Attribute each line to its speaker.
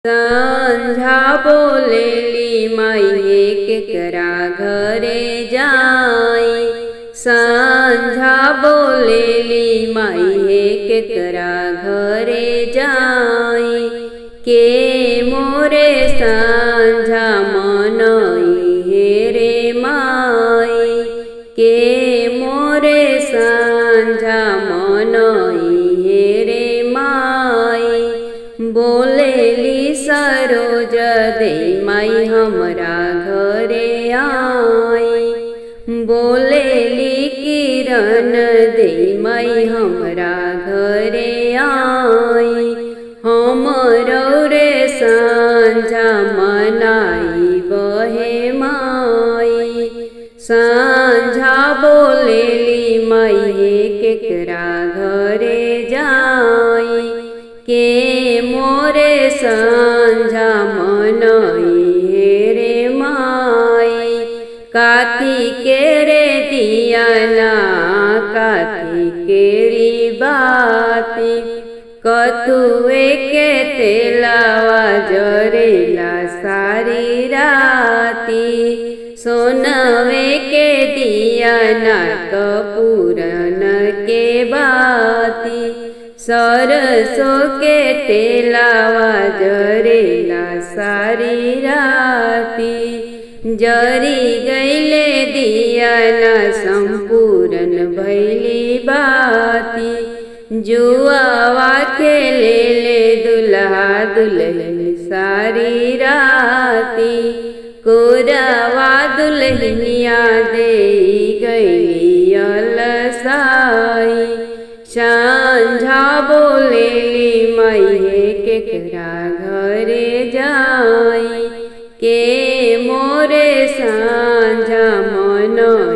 Speaker 1: संझा बोलेली माई केकरा घरे जाई। संझा बोलेली माई केकरा घरे जाई। के मोरे संझा मनई हे रे माई। के मोरे संझा मनई हे रे माई। बोलेली सरोज दे माई हमरा घरे आई। बोलेली किरण दे माई हमरा घरे आई। हमरो रे संझा मनाई बहे माई। संझा बोलेली माई केकरा घरे जाई। के मोरे संझा मनई हे रे माई। काती के रे दियाना काती केरी बाती। कथुए के तेलावा जरेला सारी राती। सोनवे के दियाना कपूरन के बाती। सरसों के तेलावा जरेला सारी राती। जरी गईले दियाना संपूर्ण भैली बाती। जुआवा खेले ले दुल्हा दुल्हन सारी राती। कोरावा दुल्हनिया दे गई अलसाई। संझा बोलेली माई केकरा घरे जाई। के मोरे संझा मनई